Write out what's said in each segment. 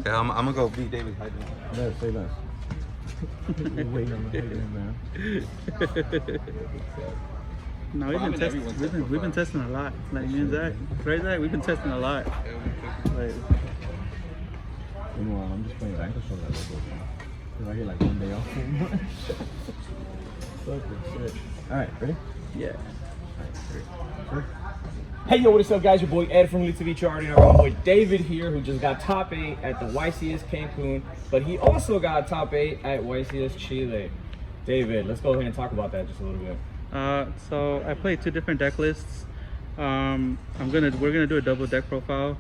Okay, I'm gonna go beat David Hyde. No, say less. Waiting on the man. No, we've been testing a lot. Like me and Zach, right, Zach? We've been testing a lot. Like, Meanwhile, I'm just playing Vanquish on that little bit. Cause I get like 1 day off. Fucking shit. Alright, ready? yeah. Alright, 3, 2. Hey yo, what is up guys? Your boy Ed from Little TV already know. My boy David here, who just got top 8 at the YCS Cancun, but he also got top 8 at YCS Chile. David, let's go ahead and talk about that just a little bit. So I played 2 different deck lists. We're gonna do a double deck profile.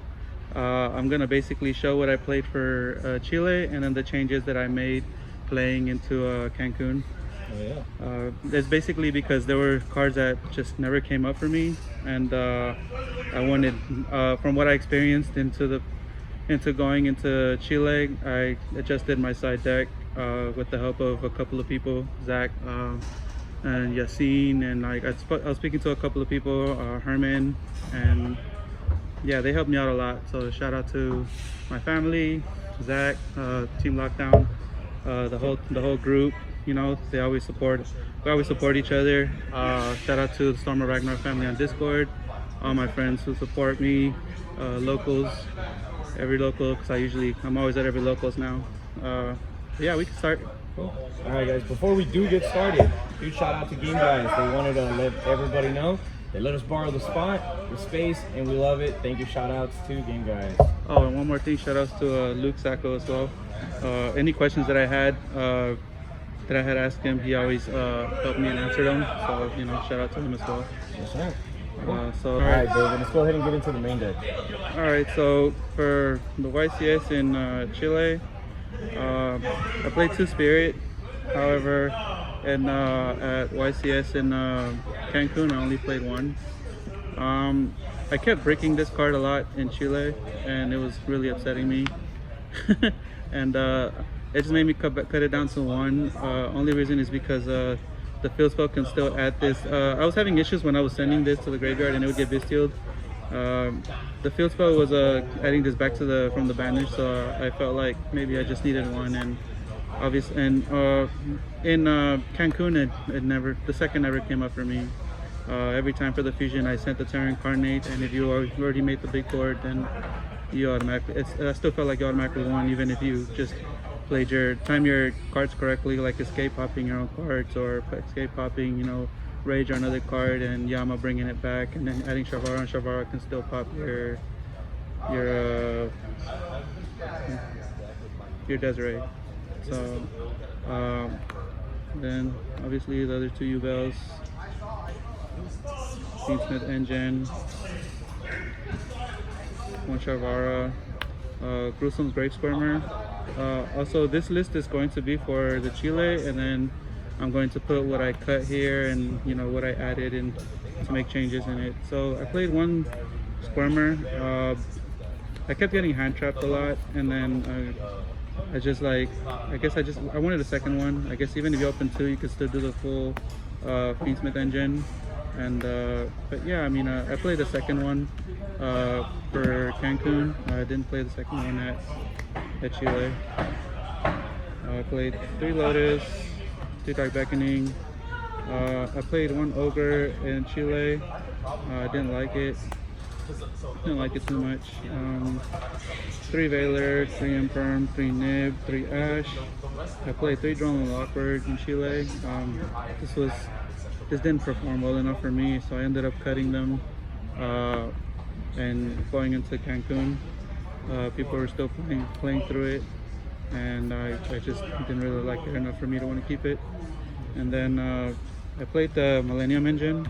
I'm gonna basically show what I played for Chile and then the changes that I made playing into Cancun. Oh yeah. It's basically because there were cards that just never came up for me, and I wanted, from what I experienced into going into Chile, I adjusted my side deck with the help of a couple of people, Zach and Yassine, and I was speaking to a couple of people, Herman, and yeah, they helped me out a lot. So shout out to my family, Zach, Team Lockdown, the whole group. You know, we always support each other. Shout out to the Storm of Ragnar family on Discord, all my friends who support me, locals, every local, because I'm always at every locals now. Yeah, we can start. Cool. All right, guys. Before we do get started, huge shout out to Game Guys. They wanted to let everybody know. They let us borrow the spot, the space, and we love it. Thank you. Shout outs to Game Guys. Oh, and one more thing. Shout outs to Luke Sacco as well. Any questions that I had asked him, he always helped me and answered them. So, you know, shout out to him as well. Yes, sir. All right, David, let's go ahead and get into the main deck. All right, so for the YCS in Chile, I played 2 Spirit. However, at YCS in Cancun, I only played 1. I kept breaking this card a lot in Chile, and it was really upsetting me. And it just made me cut it down to 1. Only reason is because the field spell can still add this. I was having issues when I was sending this to the graveyard and it would get bestialed. The field spell was adding this back to from the banish, so I felt like maybe I just needed 1. And obviously, in Cancun, the second never came up for me. Every time for the fusion, I sent the Terra Incarnate, and if you already made the big board, then you automatically. I still felt like you automatically won, even if you just time your cards correctly, like escape popping your own cards or escape popping, you know, Rage or another card, and Yama bringing it back, and then adding Shavara, and Shavara can still pop your Desiree. So then obviously the other 2 Yubels, Smith Engine, 1 Shavara, Gruesom's Grave Squirmer. Also, this list is going to be for the Chile, and then I'm going to put what I cut here and, you know, what I added in to make changes in it. So I played 1 Squirmer. I kept getting hand trapped a lot, and then I wanted a second one. I guess even if you open 2, you could still do the full Fiendsmith Engine. And but yeah, I mean, I played the second one for Cancun. I didn't play the second one at Chile. I played 3 Lotus, 2 Dark Beckoning. I played 1 Ogre in Chile. I didn't like it. Didn't like it too much. 3 Veiler, 3 Imperm, 3 Nib, 3 Ash. I played 3 Drone Lockbird in Chile. This didn't perform well enough for me, so I ended up cutting them and going into Cancun. People were still playing through it, and I just didn't really like it enough for me to want to keep it. And then I played the Millennium engine.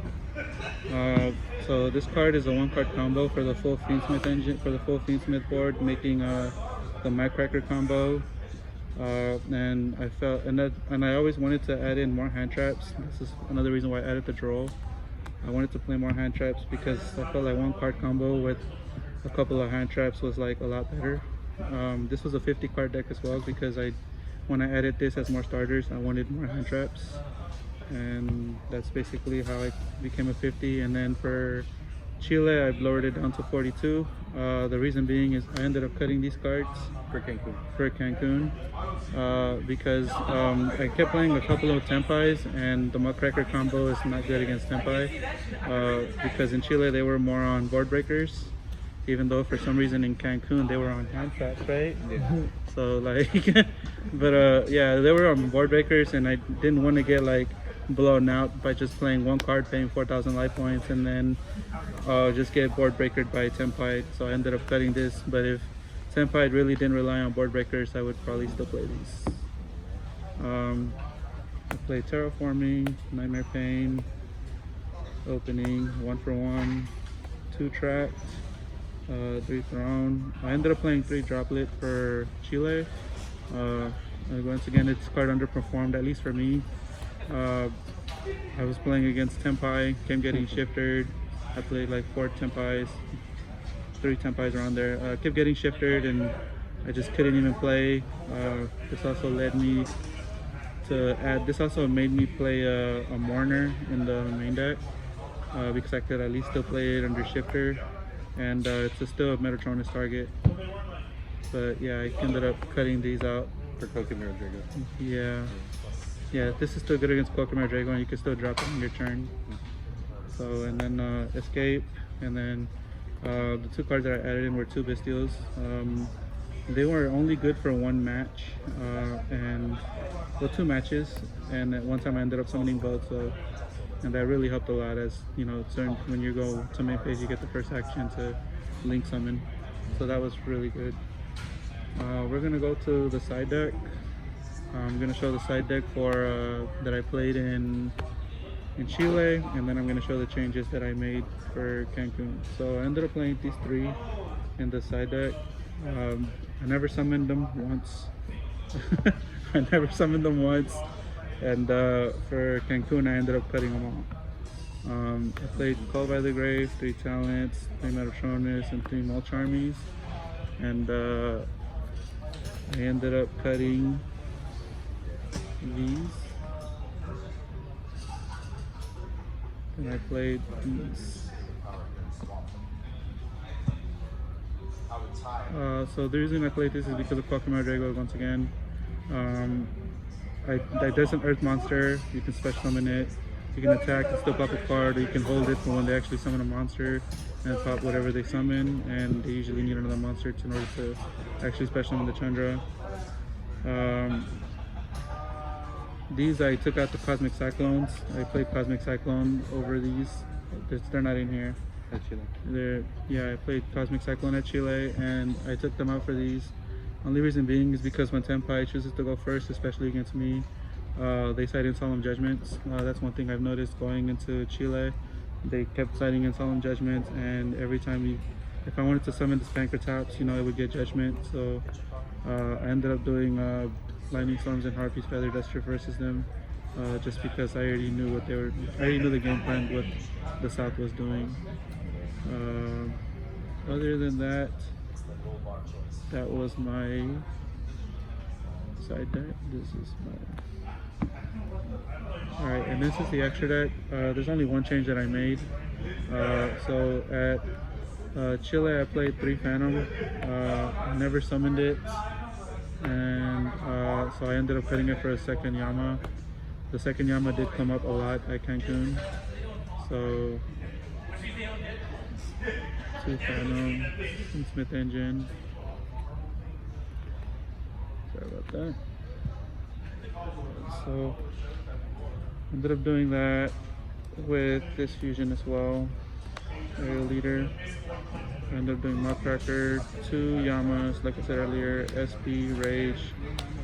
So this card is a 1-card combo for the full Fiendsmith engine, for the full Fiendsmith board, making the Mindcracker combo. And I always wanted to add in more hand traps. This is another reason why I added the draw. I wanted to play more hand traps because I felt like 1-card combo with a couple of hand traps was like a lot better. This was a 50-card deck as well, because when I added this as more starters, I wanted more hand traps, and that's basically how I became a 50. And then for Chile, I've lowered it down to 42. The reason being is I ended up cutting these cards for Cancun because I kept playing a couple of tempais, and the Muckracker combo is not good against tempai because in Chile they were more on board breakers, even though for some reason in Cancun they were on hand traps, right? Yeah. So like, but yeah, they were on board breakers, and I didn't want to get like blown out by just playing one card, paying 4,000 life points, and then just get board breakered by tempai. So I ended up cutting this, but if tempai really didn't rely on board breakers, I would probably still play these. I played Terraforming, Nightmare Pain, Opening, 1 for 1, 2 Trapped, 3 Thrown. I ended up playing 3 Droplet for Chile. Once again, its card underperformed, at least for me. I was playing against tempai, kept getting shifted. I played like 4 tempais, 3 tempais around there. Kept getting shifted, and I just couldn't even play. This also led me to add. This also made me play a Mourner in the main deck because I could at least still play it under shifter, and it's still a Metatronus target. But yeah, I ended up cutting these out for Coconut Drago. Yeah. Yeah, this is still good against Pokemon Drago, and you can still drop it on your turn. So, and then Escape, and then the 2 cards that I added in were 2 Bestials. They were only good for 1 match, and well, 2 matches, and at one time I ended up summoning both, so, and that really helped a lot, as you know, when you go to main phase, you get the first action to link summon, so that was really good. We're gonna go to the side deck. I'm gonna show the side deck for that I played in Chile, and then I'm gonna show the changes that I made for Cancun. So I ended up playing these 3 in the side deck. I never summoned them once. I never summoned them once, and for Cancun I ended up cutting them all. I played Call by the Grave, 3 Talents, 3 Metatronus, and 3 Mulch Armies, and I ended up cutting these, and I played these. So the reason I played this is because of Pokemon Drago once again. There's an Earth monster, you can special summon it, you can attack and still pop a card, or you can hold it for when they actually summon a monster and pop whatever they summon, and they usually need another monster in order to actually special summon the Chandra. These I took out the Cosmic Cyclones. I played Cosmic Cyclone over these. They're not in here. At Chile. Yeah, I played Cosmic Cyclone at Chile, and I took them out for these. Only reason being is because when Tempai chooses to go first, especially against me, they cite in Solemn Judgments. That's one thing I've noticed going into Chile. They kept citing in Solemn Judgments, and every time if I wanted to summon the Spanker Tops, you know, it would get Judgment. So I ended up doing Lightning Storms and Harpy's Feather Duster versus them, just because I already knew what I already knew the game plan, what the South was doing. Other than that, that was my side deck. This is my. Alright, and this is the extra deck. There's only one change that I made. So at Chile, I played 3 Phantom. I never summoned it, and so I ended up cutting it for a second Yama. The second Yama did come up a lot at Cancun, so 2 Phantom, and Smith Engine. Sorry about that. So ended up doing that with this fusion as well. Aerial Leader. I ended up doing Muckracker, 2 Yamas, like I said earlier, SP, Rage,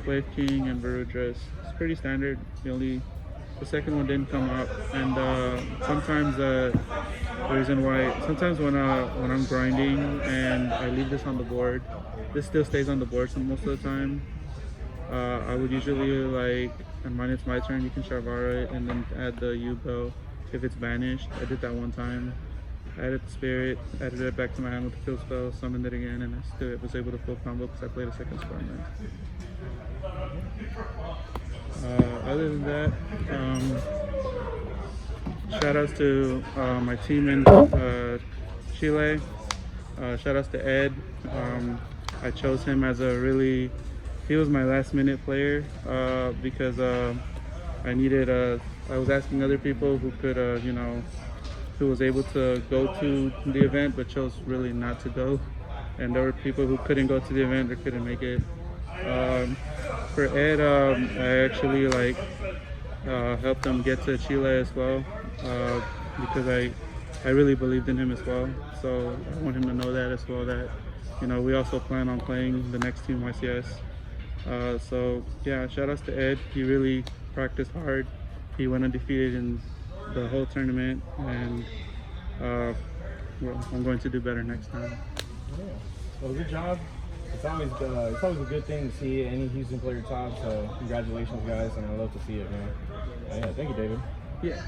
Wave King, and Varudras. It's pretty standard. The second one didn't come up, and sometimes the reason why, sometimes when I'm grinding and I leave this on the board, this still stays on the board most of the time. I would usually and when it's my turn, you can Sharvara it and then add the Yubel if it's banished. I did that one time. I added the Spirit, added it back to my hand with the Kill Spell, summoned it again, and I still was able to full combo because I played a second Sparman. Other than that, shout outs to my team in Chile. Shout outs to Ed. I chose him as he was my last minute player because I needed I was asking other people who could, who was able to go to the event but chose really not to go. And there were people who couldn't go to the event or couldn't make it. For Ed, I actually helped him get to Chile as well because I really believed in him as well. So I want him to know that as well, that we also plan on playing the next team YCS. So yeah, shout outs to Ed. He really practiced hard. He went undefeated in the whole tournament, and I'm going to do better next time. Yeah. Well, good job. It's always a good thing to see any Houston player top. So congratulations, guys, and I love to see it, man. Yeah, thank you, David. Yeah.